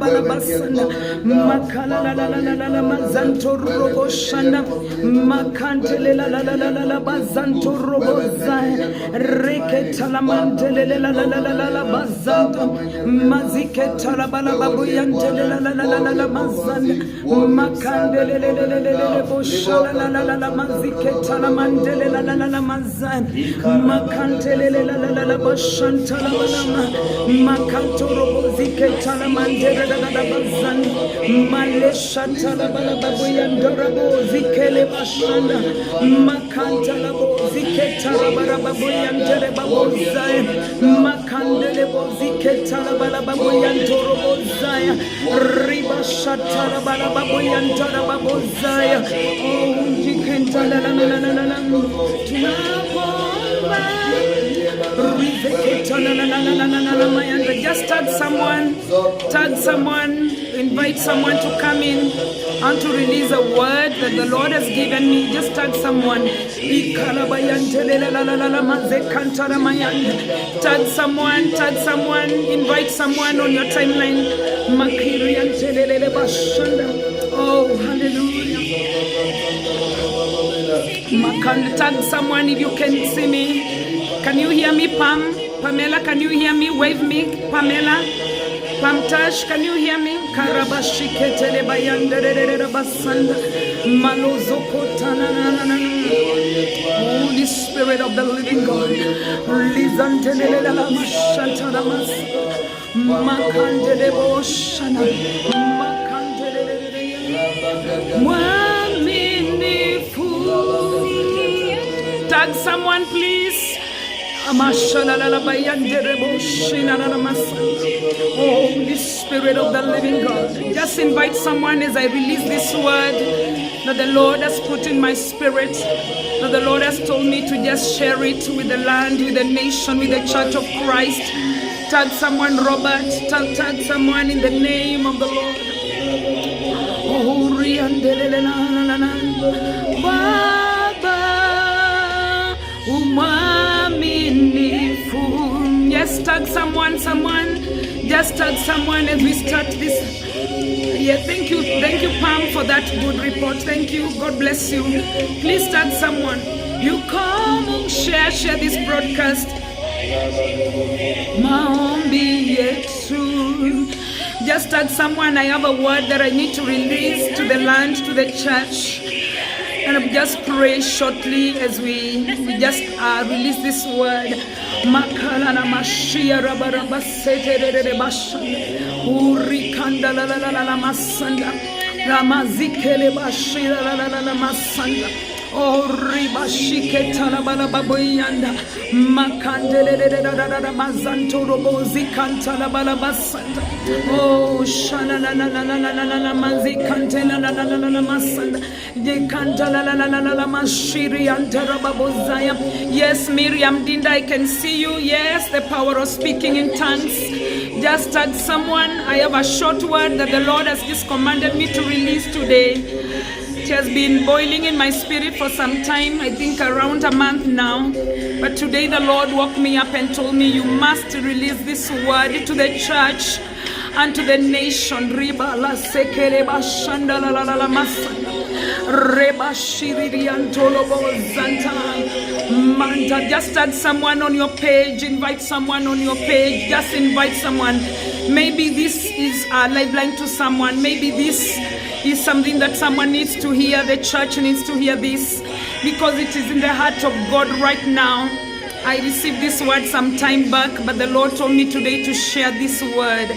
bala basanda makala la la la la la la mazanto robo shanda makantele la la la la la la bazanto robo zaya reketa la mantele la la la la la la bazanto maziketa la bala babu yantele la la la la la la mazanda makandele le le le le le boshala la la la la maziketa la mandele la la la la mazanda makantele la la la la bashanta la bala makanto robo ziketa la mandele la la la bazanda malesha la bala babu yandoro zikele bashanda makanta la bo ziketa la bala babu yandere babu zaya makandele bo ziketa la bala babu yandoro zaya riba shata la bala babu yandara babu zaya oh ziketa la la la la la la just tag someone, invite someone to come in and to release a word that the Lord has given me. Just tag someone. Tag someone, invite someone on your timeline. Oh, hallelujah. Tag someone if you can see me. Can you hear me, Pam? Pamela, can you hear me? Wave me, Pamela. Pam Tash, can you hear me? Karabashiketele bayandere basanda malozoko tanana. Holy Spirit of the living God, lizantele la mashantana mas makandele boshana makandele mwaminifu. Tag someone, please. Holy Spirit of the living God, just invite someone as I release this word that the Lord has put in my spirit, that the Lord has told me to just share it with the land, with the nation, with the church of Christ. Tag someone, Robert. Tag someone in the name of the Lord. Yes, tag someone. Just tag someone as we start this. Yeah, thank you, Pam, for that good report. Thank you. God bless you. Please tag someone. You come, share this broadcast. Just tag someone. I have a word that I need to release to the land, to the church. And I'll just pray shortly as we just release this word. Makalana mashia rabaraba seterere bashanda urikanda la la la la masanda ramazikele bashira la la la masanda oh ribashike talabala baboyanda makandele da mazanto robozi kantala bala basanda oh shana la la la la la la la mazikantela la la la la masanda de kantala la la la la mashiri antara babozaya. Yes, Miriam Dinda, I can see you. Yes, the power of speaking in tongues. Just tag someone. I have a short word that the Lord has just commanded me to release today. It has been boiling in my spirit for some time, I think around a month now. But today the Lord woke me up and told me, you must release this word to the church and to the nation. Riba la sekere bashanda la la la la masanda. Reba shiriri antolobo zanta. Manta, just add someone on your page, invite someone on your page, just invite someone. Maybe this is a lifeline to someone. Maybe this is something that someone needs to hear. The church needs to hear this because it is in the heart of God right now. I received this word some time back, but the Lord told me today to share this word.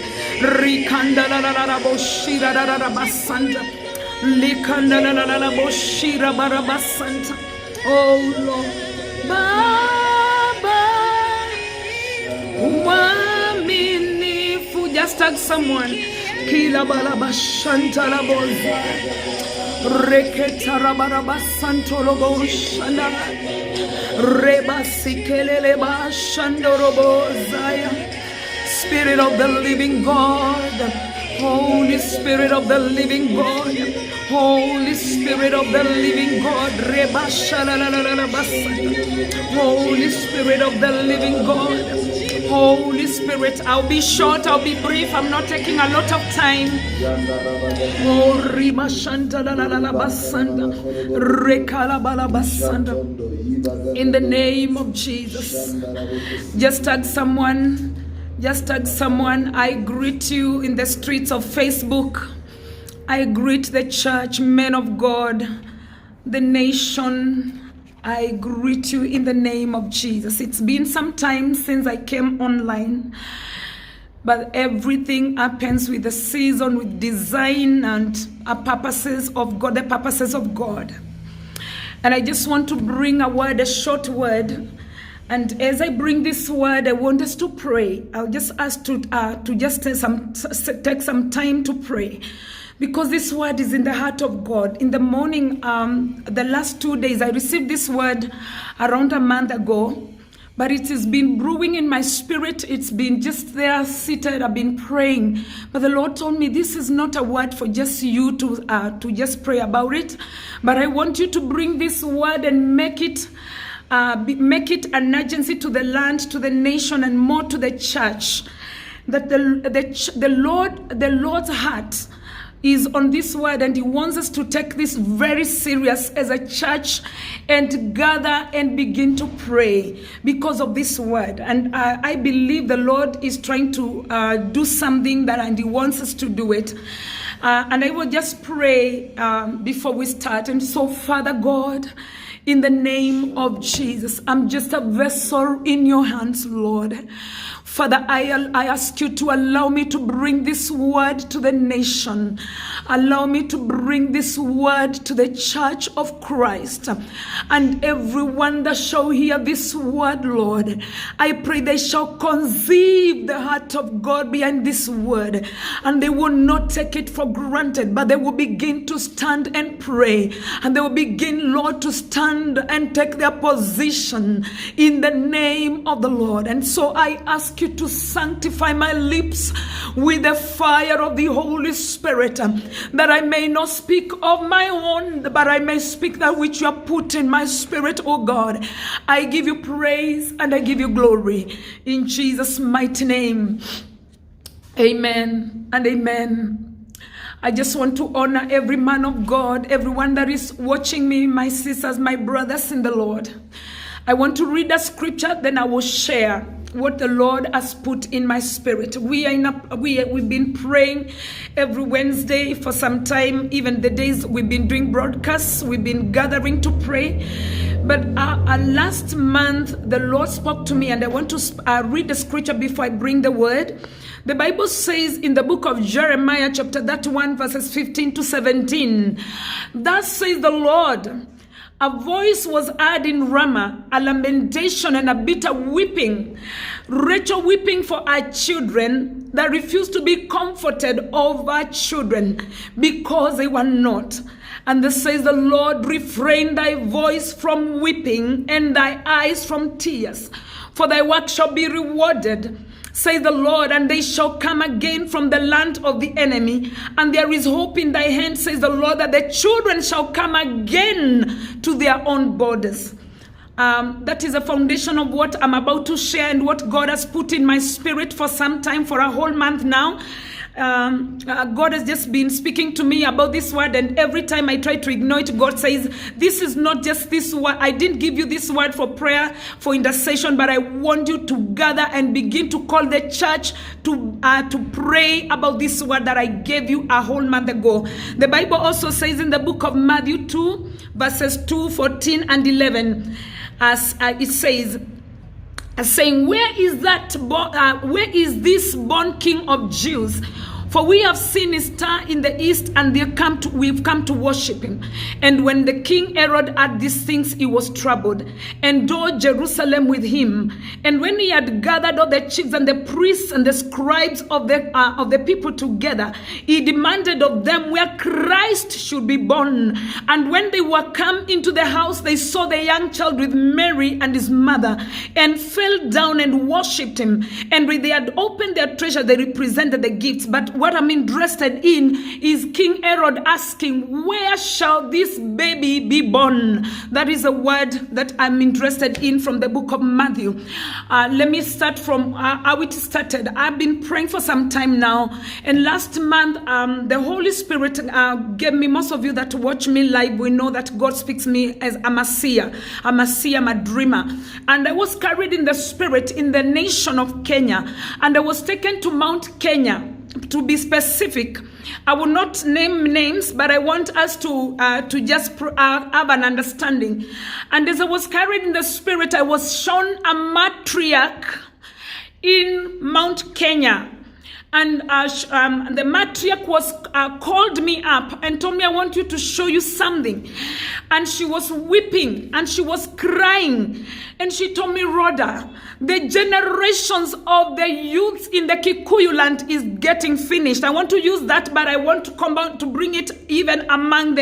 Oh Lord, Baba, Umaminifu. Just tag someone. Kila balaba shanta la boza. Reketa rabaraba santolobo shanda. Reba sikelele ba shandorobo zaya. Spirit of the living God. Holy Spirit of the living God. Holy Spirit of the living God. Reba shalalala basanda. Holy Spirit of the living God. Holy Spirit, I'll be short, I'll be brief. I'm not taking a lot of time. Oh, Rima Shanta la la la la basanda, Rekala bala basanda. In the name of Jesus, just tag someone. I greet you in the streets of Facebook. I greet the church, men of God, the nation. I greet you in the name of Jesus. It's been some time since I came online, but everything happens with the season, with design and purposes of God, the purposes of God. And I just want to bring a short word. And as I bring this word, I want us to pray. I'll just ask to just take some time to pray, because this word is in the heart of God. In the morning, the last 2 days, I received this word around a month ago, but it has been brewing in my spirit. It's been just there seated. I've been praying, but the Lord told me this is not a word for just you to just pray about it, but I want you to bring this word and make it an urgency to the land, to the nation, and more to the church. That the Lord's heart is on this word, and He wants us to take this very serious as a church and gather and begin to pray because of this word. And I believe the Lord is trying to do something and He wants us to do it. And I will just pray before we start. And so, Father God, in the name of Jesus, I'm just a vessel in your hands, Lord. Father, I ask you to allow me to bring this word to the nation. Allow me to bring this word to the church of Christ. And everyone that shall hear this word, Lord, I pray they shall conceive the heart of God behind this word. And they will not take it for granted, but they will begin to stand and pray. And they will begin, Lord, to stand and take their position in the name of the Lord. And so I ask you to sanctify my lips with the fire of the Holy Spirit, that I may not speak of my own, but I may speak that which you have put in my spirit, oh God. I give you praise and I give you glory in Jesus' mighty name. Amen and amen. I just want to honor every man of God, everyone that is watching me, my sisters, my brothers in the Lord. I want to read a scripture, then I will share what the Lord has put in my spirit. We've been praying every Wednesday for some time, even the days we've been doing broadcasts, we've been gathering to pray. But last month, the Lord spoke to me, and I want to read the scripture before I bring the word. The Bible says in the book of Jeremiah, chapter 31, verses 15 to 17, thus says the Lord, a voice was heard in Ramah, a lamentation and a bitter weeping. Rachel weeping for her children that refused to be comforted over children because they were not. And this says the Lord, refrain thy voice from weeping and thy eyes from tears, for thy work shall be rewarded, says the Lord, and they shall come again from the land of the enemy. And there is hope in thy hand, says the Lord, that the children shall come again to their own borders. That is a foundation of what I'm about to share and what God has put in my spirit for some time, for a whole month now. God has just been speaking to me about this word, and every time I try to ignore it, God says, this is not just this word. I didn't give you this word for prayer, for intercession, but I want you to gather and begin to call the church to pray about this word that I gave you a whole month ago. The Bible also says in the book of Matthew 2, verses 2, 14 and 11, as it says, saying, where is this born King of Jews? For we have seen his star in the east, and we've come to worship him. And when the king Herod heard these things, he was troubled, and all Jerusalem with him. And when he had gathered all the chiefs and the priests and the scribes of the people together, he demanded of them where Christ should be born. And when they were come into the house, they saw the young child with Mary and his mother, and fell down and worshipped him. And when they had opened their treasure, they represented the gifts. But what I'm interested in is King Herod asking, where shall this baby be born? That is a word that I'm interested in from the book of Matthew. Let me start from how it started. I've been praying for some time now, and last month the Holy Spirit gave me, most of you that watch me live, we know that God speaks to me as I'm a seer, I'm a dreamer. And I was carried in the Spirit in the nation of Kenya, and I was taken to Mount Kenya. To be specific, I will not name names, but I want us to just have an understanding. And as I was carried in the Spirit, I was shown a matriarch in Mount Kenya. And the matriarch was called me up and told me, I want you to show you something. And she was weeping and she was crying. And she told me, Rhoda, the generations of the youths in the Kikuyu land is getting finished. I want to use that, but I want to come out to bring it even among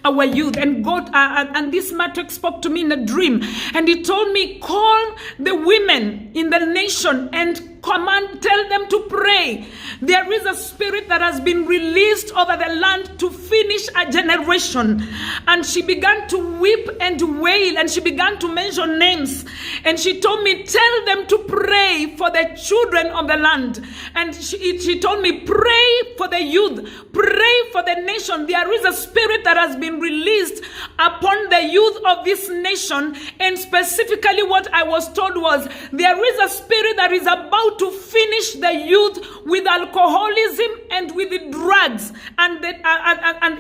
our youth. And God, and this matriarch spoke to me in a dream. And he told me, call the women in the nation and command, tell them to pray. There is a spirit that has been released over the land to finish a generation. And she began to weep and wail, and she began to mention names. And she told me, tell them to pray for the children of the land. And she told me, pray for the youth, pray for the nation. There is a spirit that has been released upon the youth of this nation. And specifically what I was told was, there is a spirit that is about to finish the youth with alcoholism and with the drugs. And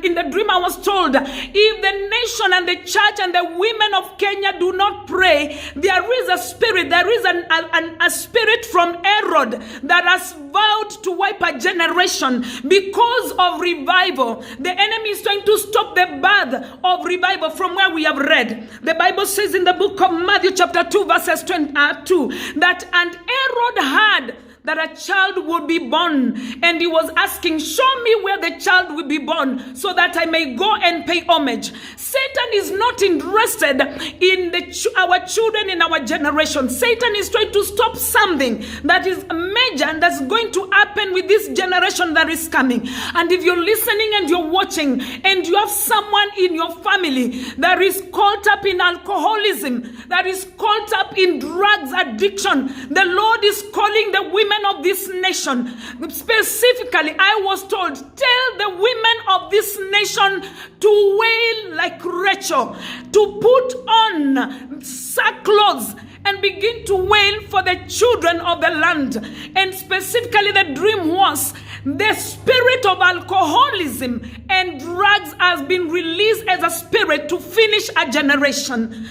in the dream I was told, if the nation and the church and the women of Kenya do not pray, there is a spirit, there is a spirit from Herod that has vowed to wipe a generation because of revival. The enemy is trying to stop the birth of revival from where we have read. The Bible says in the book of Matthew chapter 2 verses 22 that, and Herod had that a child would be born, and he was asking, show me where the child will be born so that I may go and pay homage. Satan is not interested in our children in our generation. Satan is trying to stop something that is major and that's going to happen with this generation that is coming. And if you're listening and you're watching and you have someone in your family that is caught up in alcoholism, that is caught up in drugs addiction, the Lord is calling the women of this nation. Specifically, I was told, tell the women of this nation to wail like Rachel, to put on sackcloths and begin to wail for the children of the land. And specifically, the dream was the spirit of alcoholism and drugs has been released as a spirit to finish a generation.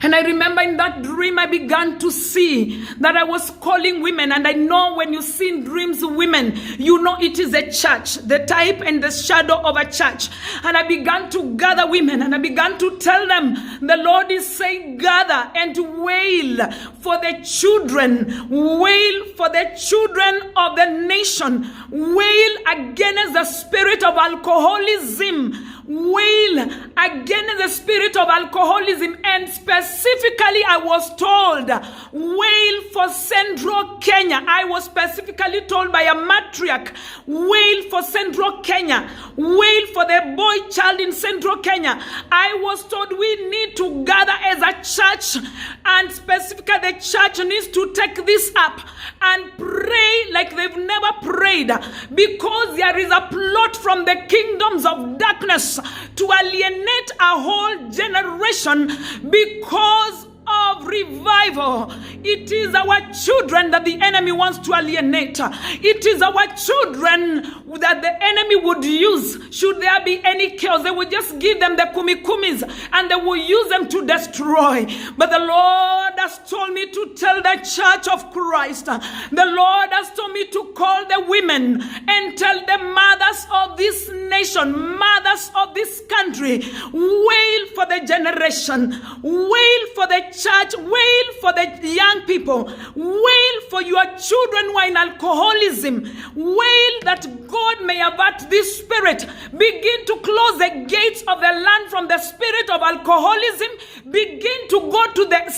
And I remember in that dream, I began to see that I was calling women. And I know when you see in dreams women, you know it is a church, the type and the shadow of a church. And I began to gather women and I began to tell them, the Lord is saying, gather and wail for the children, wail for the children of the nation, wail against the spirit of alcoholism, wail against the spirit of alcoholism. And specifically, I was told, wail for Central Kenya. I was specifically told by a matriarch, wail for Central Kenya, wail for the boy child in Central Kenya. I was told we need to gather as a church, and specifically the church needs to take this up and pray like they've never prayed, because there is a plot from the kingdoms of darkness to alienate a whole generation because of revival. It is our children that the enemy wants to alienate. It is our children that the enemy would use. Should there be any chaos, they would just give them the kumikumis and they will use them to destroy. But the Lord has told me to tell the church of Christ. The Lord has told me to call the women and tell the mothers of this nation, mothers of this country, wail for the generation, wail for the church church, wail for the young people. Wail for your children who are in alcoholism. Wail that God may avert this spirit. Begin to close the gates of the land from the spirit of alcoholism. Begin to go to the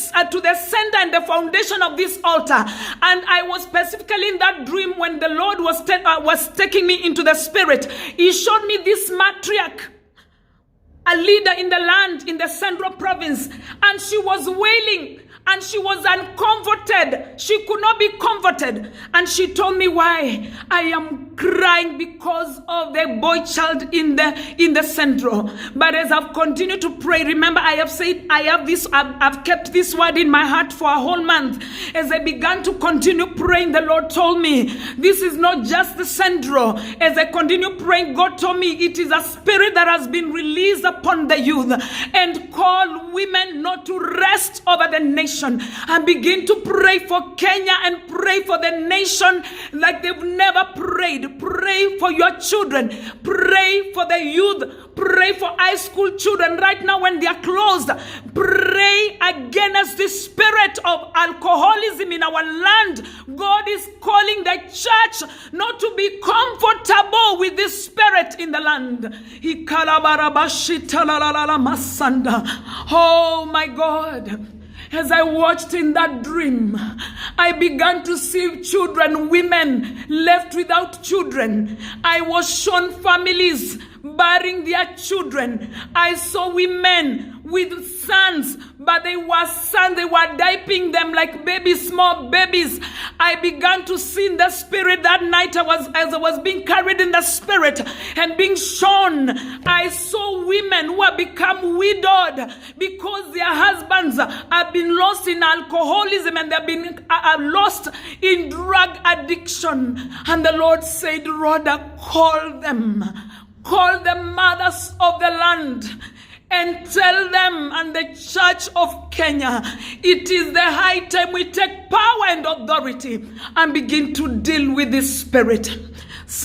center and the foundation of this altar. And I was specifically in that dream when the Lord was taking me into the spirit. He showed me this matriarch, a leader in the land, in the Central Province, and she was wailing and she was uncomforted. She could not be comforted. And she told me why. I am crying because of the boy child in the Central. But as I've continued to pray, remember I have said, I've kept this word in my heart for a whole month. As I began to continue praying, the Lord told me, this is not just the Central. As I continue praying, God told me it is a spirit that has been released upon the youth, and call women not to rest over the nation. And begin to pray for Kenya and pray for the nation like they've never prayed. Pray for your children. Pray for the youth. Pray for high school children right now when they are closed. Pray against the spirit of alcoholism in our land. God is calling the church not to be comfortable with this spirit in the land. Oh my God. As I watched in that dream, I began to see children, women left without children. I was shown families burying their children. I saw women with sons, but they were diapering them like babies, small babies. I began to see in the spirit that night as I was being carried in the spirit and being shown. I saw women who have become widowed because their husbands have been lost in alcoholism and they've been lost in drug addiction. And the Lord said, Rhoda, call them mothers of the land, and tell them and the church of Kenya, it is the high time we take power and authority and begin to deal with this spirit.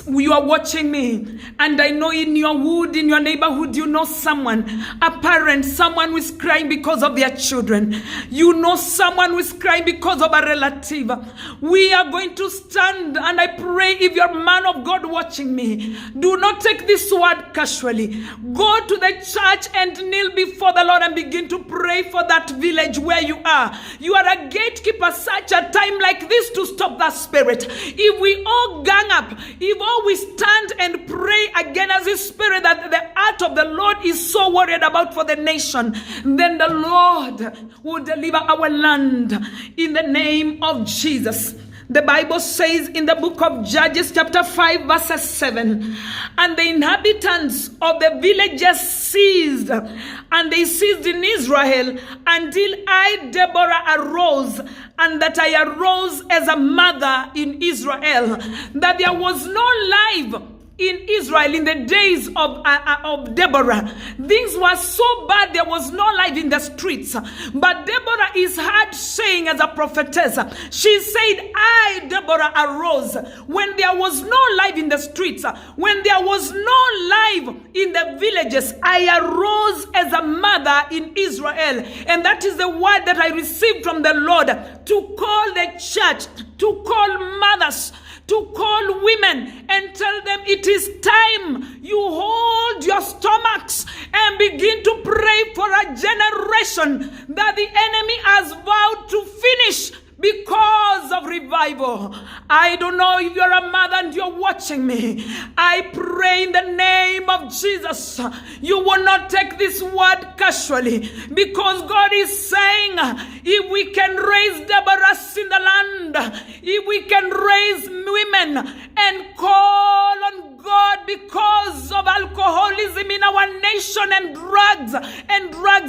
You are watching me, and I know in your wood, in your neighborhood, you know someone, a parent, someone who is crying because of their children. You know someone who is crying because of a relative. We are going to stand, and I pray if you're a man of God watching me, do not take this word casually. Go to the church and kneel before the Lord and begin to pray for that village where you are. You are a gatekeeper such a time like this to stop that spirit. If we all gang up, if all we stand and pray against this spirit that the heart of the Lord is so worried about for the nation, then the Lord will deliver our land in the name of Jesus. The Bible says in the book of Judges chapter 5 verses 7, and the inhabitants of the villages ceased, and they ceased in Israel until I, Deborah, arose, and that I arose as a mother in Israel, that there was no life in Israel in the days of Deborah. Things were so bad, there was no life in the streets. But Deborah is heard saying as a prophetess, she said, I, Deborah, arose when there was no life in the streets, when there was no life in the villages. I arose as a mother in Israel. And that is the word that I received from the Lord, to call the church, to call mothers, to call women and tell them it is time you hold your stomachs and begin to pray for a generation that the enemy has vowed to finish because of revival. I don't know if you're a mother and you're watching me. I pray in the name of Jesus, you will not take this word casually, because God is saying, if we can raise Deborahs in the land, if we can raise women and call on God because of alcoholism in our nation and drugs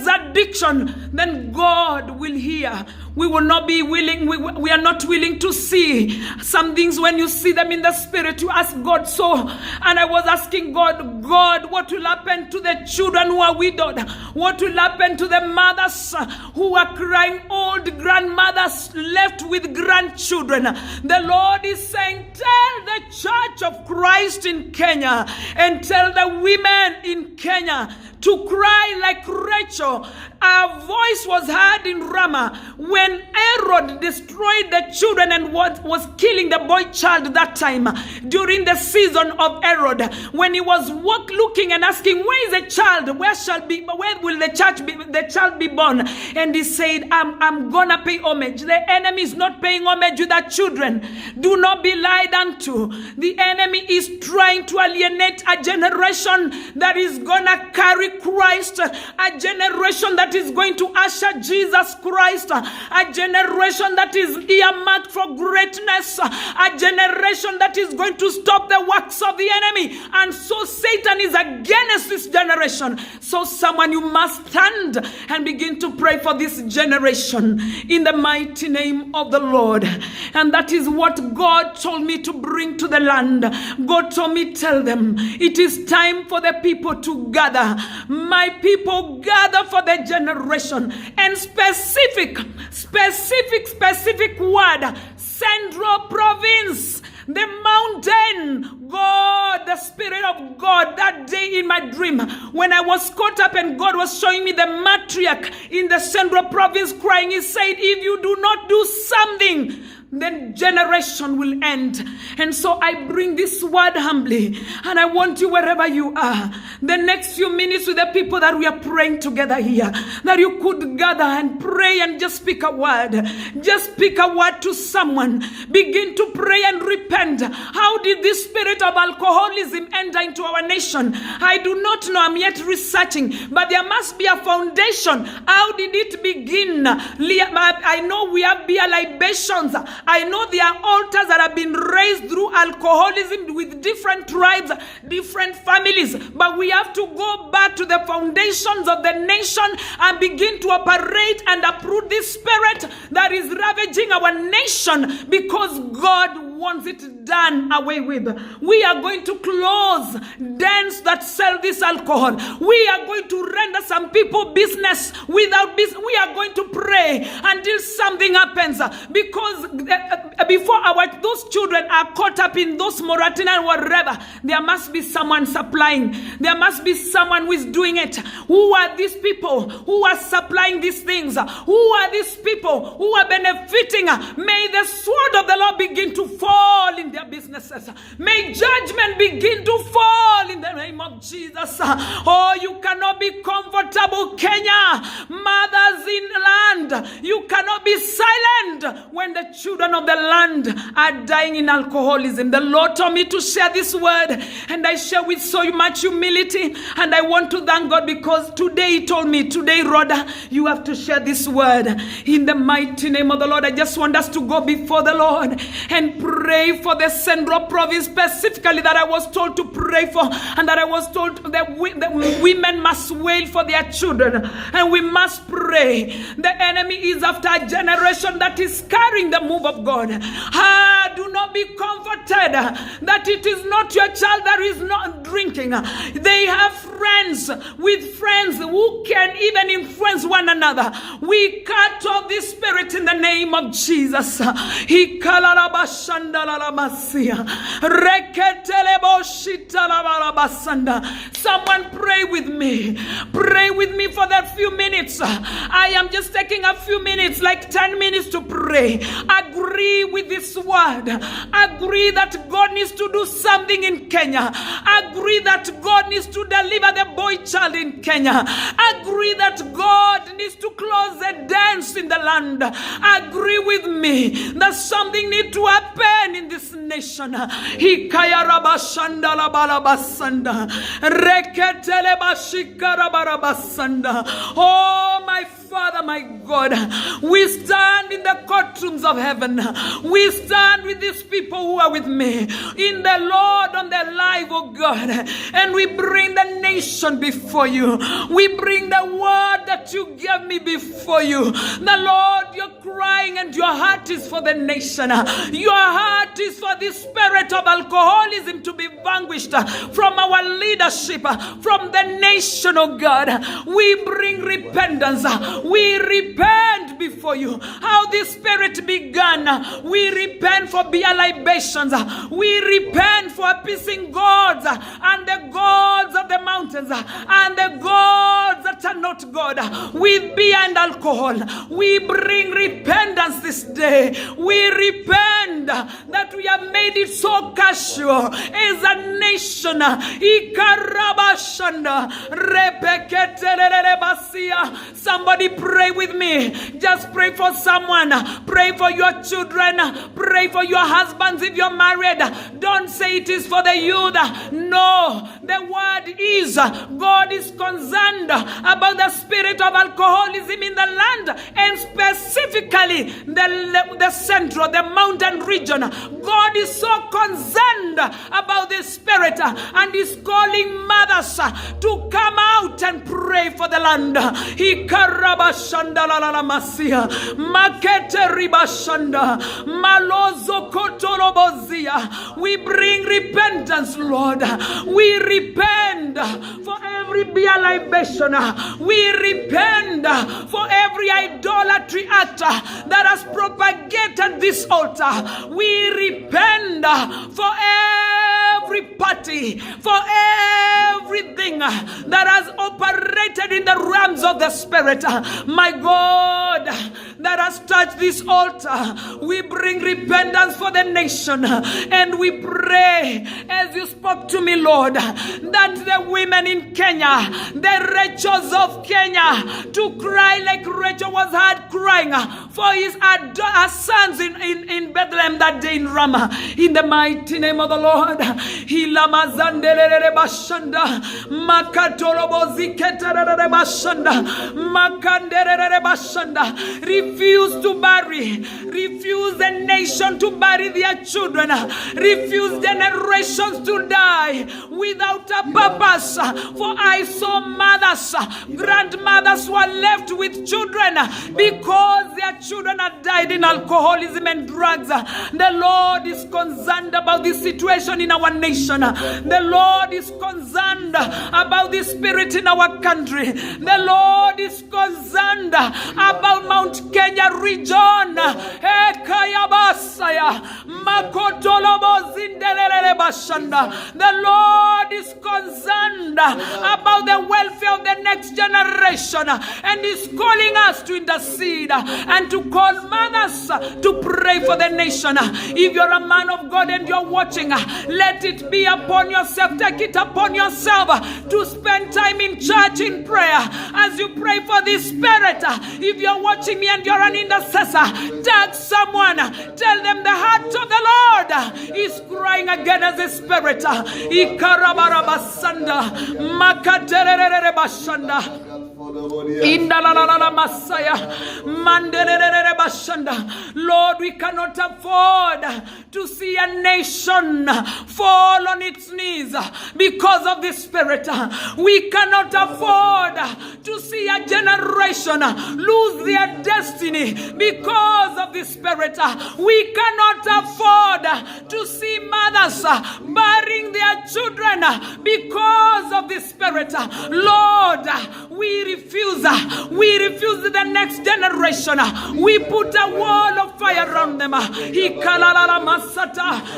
addiction, then God will hear. We will not be willing, we are not willing to see some things. When you see them in the spirit, you ask God so. And I was asking God, what will happen to the children who are widowed? What will happen to the mothers who are crying, old grandmothers left with grandchildren? The Lord is saying, tell the church of Christ in Kenya and tell the women in Kenya to cry like Rachel. Our voice was heard in Ramah when Herod destroyed the children and was killing the boy child that time during the season of Herod, when he was looking and asking, where is the child? Where will the child be born? And he said, I'm gonna pay homage. The enemy is not paying homage with our children. Do not be lied unto. The enemy is trying to alienate a generation that is gonna carry Christ, a generation that is going to usher Jesus Christ, a generation that is earmarked for greatness, a generation that is going to stop the works of the enemy. And so Satan is against this generation. So someone, you must stand and begin to pray for this generation in the mighty name of the Lord. And that is what God told me to bring to the land. God told me, tell them it is time for the people to gather. My people, gather for the generation. And specific word, Central Province, the mountain. God, the Spirit of God, that day in my dream, when I was caught up and God was showing me the matriarch in the Central Province crying, he said, if you do not do something, then generation will end. And so I bring this word humbly, and I want you, wherever you are, the next few minutes with the people that we are praying together here, that you could gather and pray and just speak a word. Just speak a word to someone. Begin to pray and repent. How did this spirit of alcoholism enter into our nation? I do not know. I'm yet researching, but there must be a foundation. How did it begin? I know we have beer libations. I know there are altars that have been raised through alcoholism with different tribes, different families. But we have to go back to the foundations of the nation and begin to operate and uproot this spirit that is ravaging our nation, because God wants it done away with. We are going to close dens that sell this alcohol. We are going to render some people business without business. We are going to pray until something happens, because before those children are caught up in those Moratina and whatever, there must be someone supplying. There must be someone who is doing it. Who are these people who are supplying these things? Who are these people who are benefiting? May the sword of the Lord begin to fall in their businesses. May judgment begin to fall in the name of Jesus. Oh, you cannot be comfortable, Kenya. Mothers in land, you cannot be silent when the children of the land are dying in alcoholism. The Lord told me to share this word, and I share with so much humility. And I want to thank God, because today He told me, today, Rhoda, you have to share this word in the mighty name of the Lord. I just want us to go before the Lord and pray for the Central Province specifically, that I was told to pray for, and that I was told that women must wail for their children, and we must pray. The enemy is after a generation that is carrying the move of God. Do not be comforted that it is not your child that is not drinking. They have friends with friends who can even influence one another. We cut off this spirit in the name of Jesus. Someone pray with me. Pray with me for that few minutes. I am just taking a few minutes, like 10 minutes to pray. Agree with this word. Agree that God needs to do something in Kenya. Agree that God needs to deliver the boy child in Kenya. Agree that God needs to close the dens in the land. Agree with me that something needs to happen in this nation. Oh, my Father, my God, we stand in the courtrooms of heaven. We stand with these people who are with me in the Lord on their life, oh God, and we bring the nation before you. We bring the word that you gave me before you. The Lord, you're crying and your heart is for the nation. Your heart heart is for the spirit of alcoholism to be vanquished from our leadership, from the nation, oh God. We bring repentance. We repent before you. How this spirit began. We repent for beer libations. We repent for appeasing gods and the gods of the mountains and the gods that are not God with beer and alcohol. We bring repentance this day. We repent that we have made it so casual as a nation. Somebody pray with me. Just pray for someone. Pray for your children. Pray for your husbands if you're married. Don't say it is for the youth. No, the word is God is concerned about the spirit of alcoholism in the land, and specifically the central, the mountain region. God is so concerned about this spirit and is calling mothers to come out and pray for the land. We bring repentance, Lord. We repent for every beer libation. We repent for every idolatry act that has propagated this altar. We repent for every party, for everything that has operated in the realms of the spirit, my God, that has touched this altar. We bring repentance for the nation, and we pray as you spoke to me, Lord, that the women in Kenya, the Rachels of Kenya, to cry like Rachel was heard crying for her sons in Bethlehem that day in Ramah, in the mighty name of the Lord. Refuse to bury, refuse the nation to bury their children, refuse generations to die without a purpose. For I saw mothers, grandmothers were left with children because their children had died in alcoholism and drugs. The Lord is concerned about this situation in our nation. The Lord is concerned about this spirit in our country. The Lord is concerned about Mount Kenya region. The Lord is concerned about the welfare of the next generation and is calling us to intercede and to call mothers to pray for the nation. If you're a man of God and you're watching, let it be upon yourself. Take it upon yourself to spend time in church in prayer as you pray for this spirit. If you're watching me and you're an intercessor, tag someone, tell them the heart of the Lord is crying against the spirit. Ikarabarabasanda makaterere bashanda Indalalala Masaya Mandelere Bashanda. Lord, we cannot afford to see a nation fall on its knees because of this spirit. We cannot afford to see a generation lose their destiny because of this spirit. We cannot afford to see mothers burying their children because of this spirit. Lord, we refuse the next generation. We put a wall of fire around them.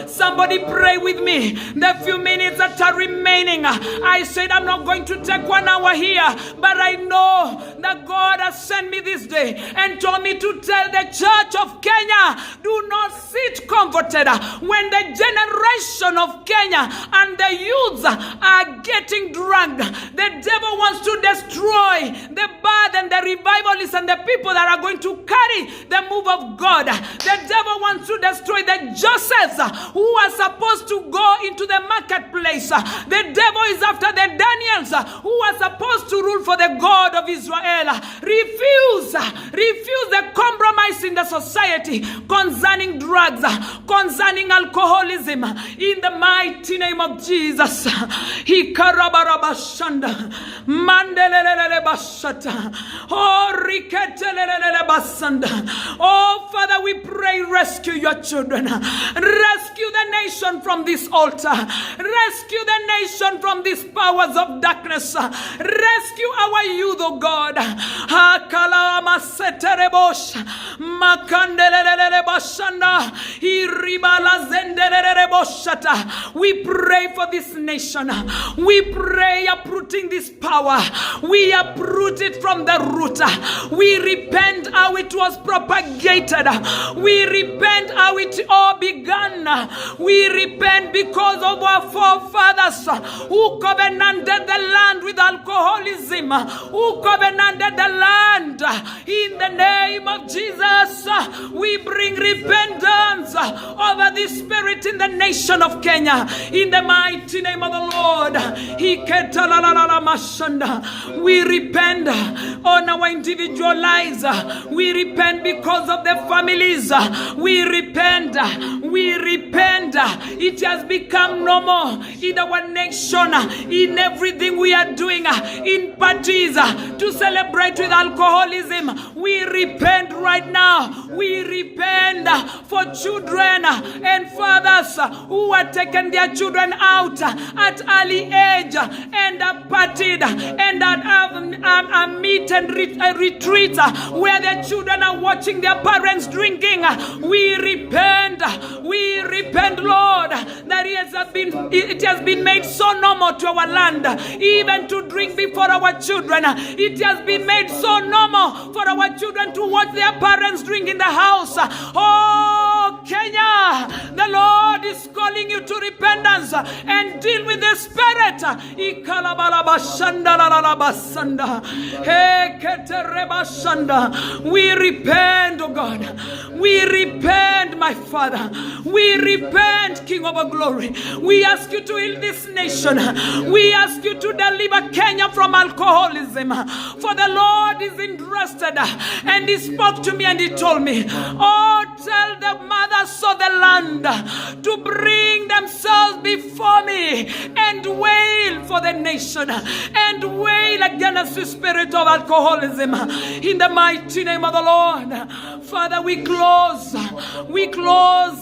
Somebody pray with me. The few minutes that are remaining, I said I'm not going to take 1 hour here, but I know that God has sent me this day and told me to tell the church of Kenya, do not sit comforted when the generation of Kenya and the youths are getting drunk. The devil wants to destroy the bad and the revivalists and the people that are going to carry the move of God. The devil wants to destroy the Josephs who are supposed to go into the marketplace. The devil is after the Daniels who are supposed to rule for the God of Israel. Refuse the compromise in the society concerning drugs, concerning alcoholism. In the mighty name of Jesus. Hikarabarabashanda. Mandelelele bashata. Oh, riketelelele basanda. Oh, Father, we pray, rescue your children. Rescue the nation from this altar. Rescue the nation from these powers of darkness. Rescue our youth, oh God. Hakalama seterebosh. Makandelelele bashanda. Iribala zendelelele boshata. We pray for this nation. We pray uprooting this power. We uproot it from the root. We repent how it was propagated. We repent how it all began. We repent because of our forefathers who covenanted the land with alcoholism, who covenanted the land. In the name of Jesus, we bring repentance over this spirit in the nation of Kenya. In the mighty name of the Lord. We repent on our individual lives. We repent because of the families. We repent. We repent. It has become normal in our nation, in everything we are doing, in parties, to celebrate with alcoholism. We repent right now. We repent for children and fathers who are taking their children out at early age and are partied and have a meet and retreat where the children are watching their parents drinking. We repent. We repent, Lord, that it has been made so normal to our land, even to drink before our children. It has been made so normal for our children to watch their parents drink in the house. Oh, Kenya, the Lord is calling you to repentance and deal with the spirit. We repent, oh God. We repent, my Father. We repent, King of glory. We ask you to heal this nation. We ask you to deliver Kenya from alcoholism. For the Lord is interested. And he spoke to me and he told me, oh, tell the mothers of the land to bring themselves before me and wail for the nation and wail against the spirit of alcoholism. In the mighty name of the Lord. Father, we close,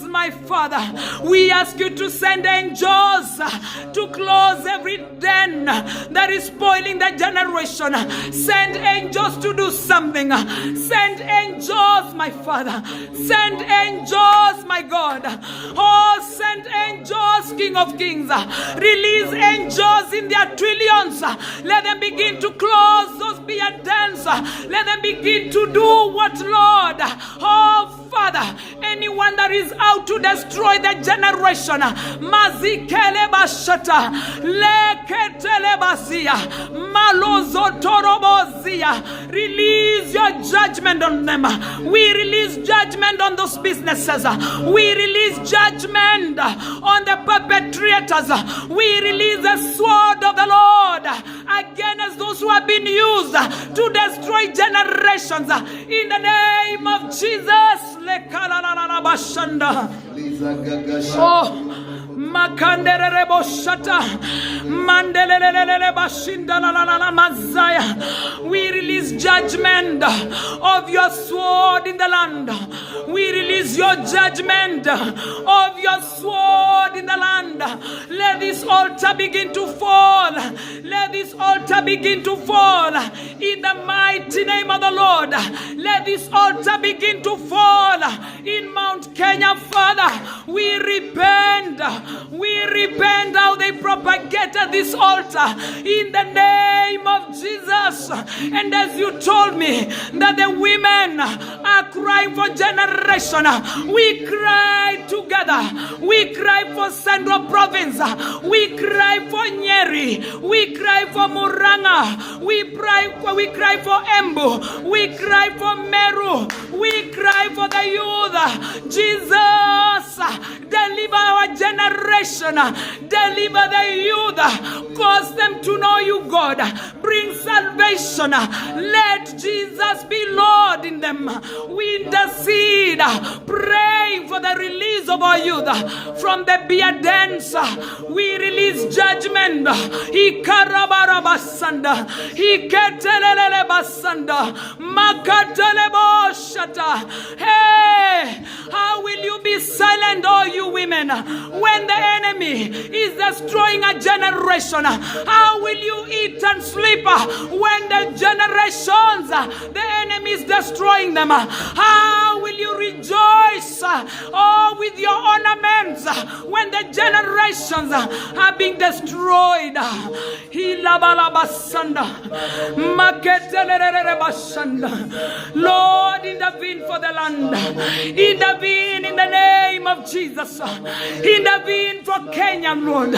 my Father. We ask you to send angels to close every den that is spoiling the generation. Send angels to do something. Send angels, my Father. Send angels, my God. Oh, send angels, King of Kings. Release angels in their trillions. Let them begin to close those beer dens. Let them begin to do what, Lord? Oh, Father, anyone that is out to destroy the generation, mazikele bashata, leketele basia, malozo torobozia, release your judgment on them. We release judgment on those businesses. We release judgment on the perpetrators. We release the sword of the Lord against those who have been used to destroy generations. In the name of Jesus. Oh, Makandere boshata, mandelelelele bashinda la la la la mazaya. We release judgment of your sword in the land. We release your judgment of your sword in the land. Let this altar begin to fall. Let this altar begin to fall in the mighty name of the Lord. Let this altar begin to fall in Mount Kenya, Father. We repent. We repent how they propagated this altar in the name of Jesus. And as you told me that the women are crying for generation, we cry together. We cry for Central Province. We We cry for Nyeri. We cry for Muranga. We cry for Embu. We cry for Meru. We cry for the youth. Jesus, deliver our generation. Deliver the youth. Cause them to know you, God. Bring salvation. Let Jesus be Lord in them. We intercede, praying for the release of our youth from the beer dens. We release judgment. He karabarabasanda. He ketelele basanda. Makatelebo shata. Hey, how will you be silent, all you women, when the enemy is destroying a generation? How will you eat and sleep when the generations, the enemy is destroying them? How will you rejoice, with your ornaments when the generations are being destroyed? Lord, intervene for the land. Intervene in the name of Jesus. Intervene for Kenya, Lord.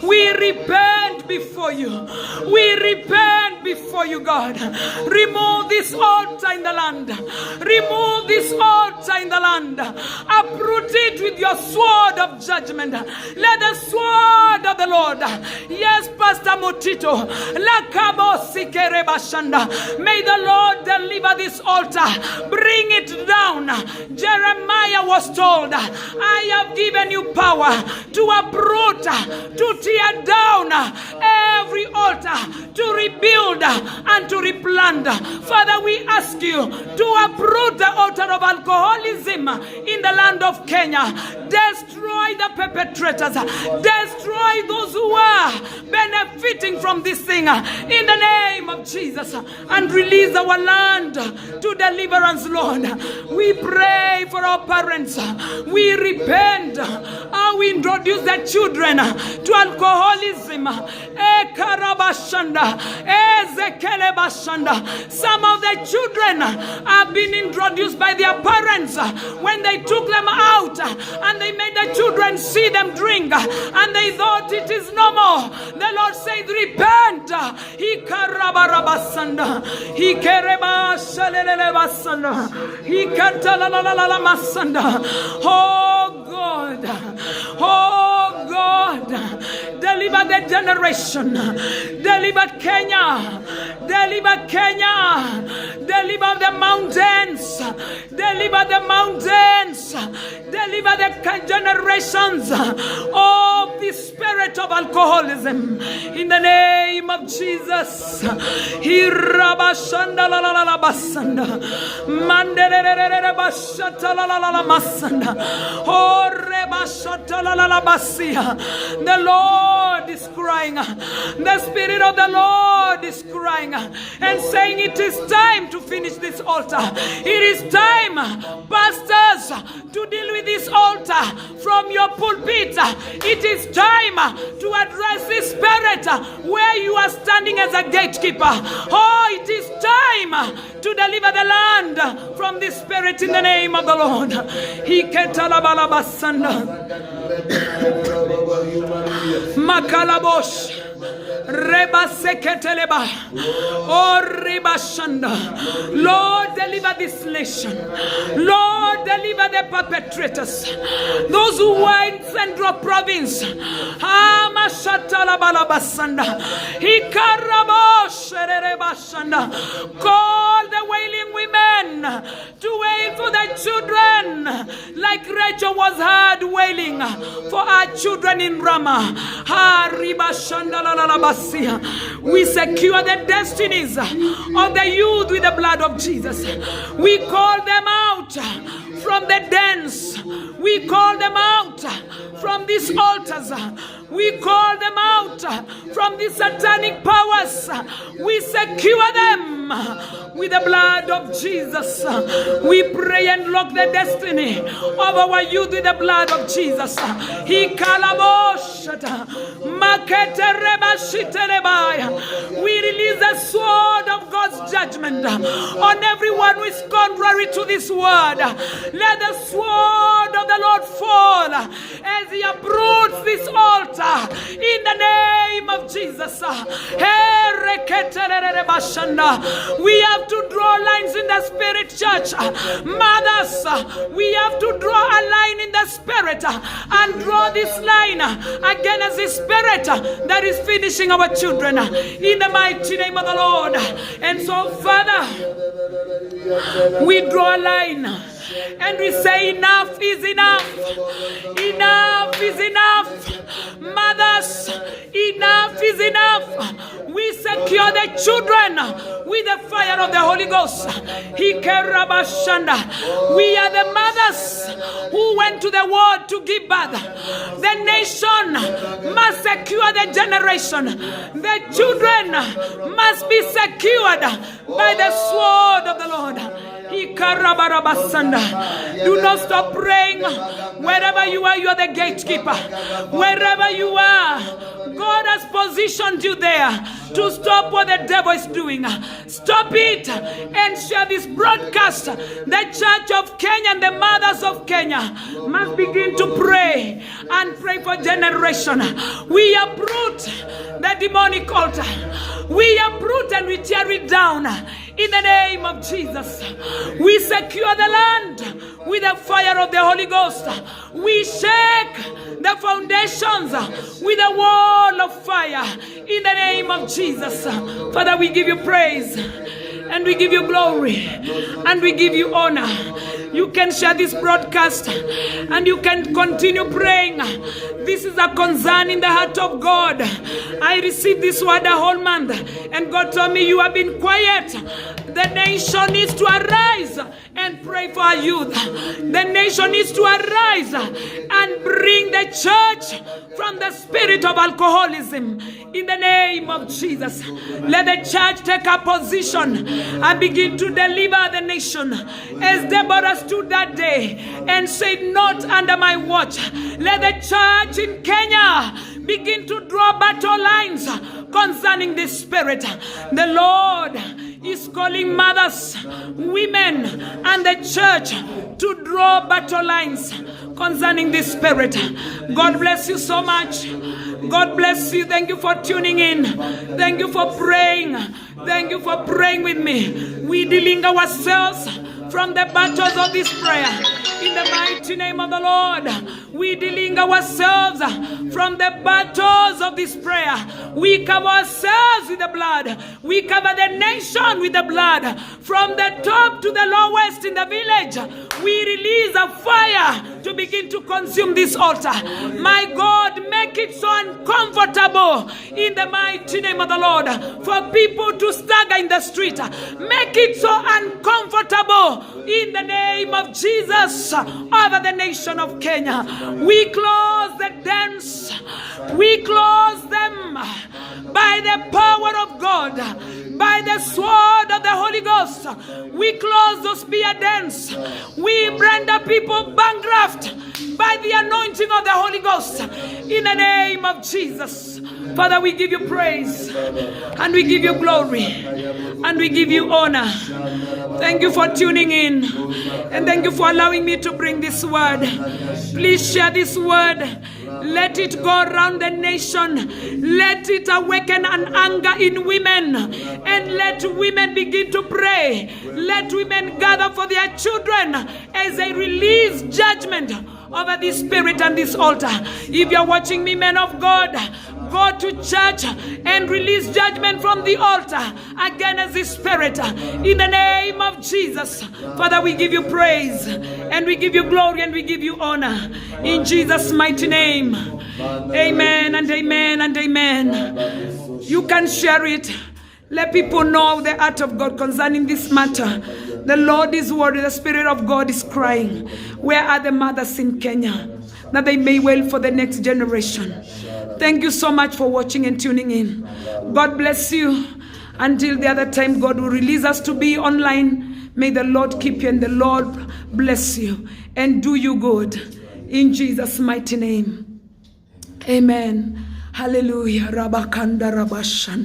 We repent before you. We repent before you, God. Remove this altar in the land. Remove this altar in the land. Uproot it with your sword of judgment. Let the sword of the Lord, yes, Pastor Mutito, may the Lord deliver this altar. Bring it down. Jeremiah was told, I have given you power to uproot, to tear down every altar, to rebuild and to replant. Father, we ask you to uproot the altar of alcoholism in the land of Kenya. Destroy the perpetrators. Destroy those who are benefiting from this thing in the name of Jesus, and release our land to deliverance, Lord. We pray for our parents. We repent. We introduce the children to alcoholism. Some of the children have been introduced by their parents when they took them out and they made the children see them drink and they thought it is normal. The Lord said, repent. Oh God, oh God, deliver the generation, deliver Kenya, deliver Kenya, deliver the mountains, deliver the mountains, deliver the generations of the spirit of alcoholism in the name of Jesus. The Lord is crying. The Spirit of the Lord is crying and saying it is time to finish this altar. It is time, pastors, to deal with this altar from your pulpit. It is time to address this spirit where you are standing as a gatekeeper. Oh, it is time to deliver the land from this spirit in the name of the Lord. Makalabosh. Reba seketeleba. Oh, Reba Shanda. Lord, deliver this nation. Lord, deliver the perpetrators. Those who are in Central Province. Amashatala balabasanda. Hikarabosh Reba Shanda. Call the wailing women to wail for their children, like Rachel was heard wailing for her children in Ramah. We secure the destinies of the youth with the blood of Jesus. We call them out from the dens. We call them out from these altars. We call them out from these satanic powers. We secure them with the blood of Jesus. We pray and lock the destiny of our youth with the blood of Jesus. We release release the sword of God's judgment on everyone who is contrary to this word. Let the sword of the Lord fall as he uproots this altar in the name of Jesus. We have to draw lines in the spirit, church. Mothers, we have to draw a line in the spirit and draw this line against the spirit that is finishing our children in the mighty name of the Lord. And so, Father, we draw a line and we say enough is enough. Enough is enough. Mothers, enough is enough. We secure the children with the fire of the Holy Ghost. We are the mothers who went to the world to give birth. The nation must secure the generation. The children must be secured by the sword of the Lord. Do not stop praying. Wherever you are the gatekeeper. Wherever you are, God has positioned you there to stop what the devil is doing. Stop it and share this broadcast. The Church of Kenya and the mothers of Kenya must begin to pray and pray for generation. We uproot the demonic altar. We uproot and we tear it down in the name of Jesus. We secure the land with the fire of the Holy Ghost. We shake the foundations with a wall of fire in the name of Jesus. Father, we give you praise and we give you glory and we give you honor. You can share this broadcast and you can continue praying. This is a concern in the heart of God. I received this word a whole month and God told me you have been quiet. The nation needs to arise and pray for our youth. The nation needs to arise and bring the church from the spirit of alcoholism in the name of Jesus. Let the church take a position and begin to deliver the nation as Deborah stood that day and said, not under my watch. Let the church in Kenya begin to draw battle lines concerning this spirit. The Lord is calling mothers, women, and the church to draw battle lines concerning this spirit. God bless you so much. God bless you. Thank you for tuning in. Thank you for praying. Thank you for praying with me. We dealing ourselves from the battles of this prayer. In the mighty name of the Lord, we dealing ourselves from the battles of this prayer. We cover ourselves with the blood. We cover the nation with the blood. From the top to the lowest in the village, we release a fire to begin to consume this altar. My God, make it so uncomfortable in the mighty name of the Lord for people to stagger in the street. Make it so uncomfortable in the name of Jesus over the nation of Kenya. We close the dens. We close them by the power of God, by the sword of the Holy Ghost. We close those beer dens. We render people bankrupt by the anointing of the Holy Ghost in the name of Jesus. Father, we give you praise and we give you glory and we give you honor. Thank you for tuning in and thank you for allowing me to bring this word. Please share this word. Let it go around the nation. Let it awaken an anger in women and let women begin to pray. Let women gather for their children as they release judgment over this spirit and this altar. If you're watching me, men of God, go to church and release judgment from the altar against this spirit in the name of Jesus. Father, we give you praise and we give you glory and we give you honor in Jesus' mighty name. Amen and amen and amen. You can share it. Let people know the heart of God concerning this matter. The Lord is worried. The Spirit of God is crying. Where are the mothers in Kenya? That they may wail for the next generation. Thank you so much for watching and tuning in. God bless you. Until the other time God will release us to be online. May the Lord keep you and the Lord bless you and do you good. In Jesus' mighty name. Amen. Hallelujah. Rabakanda Rabashan.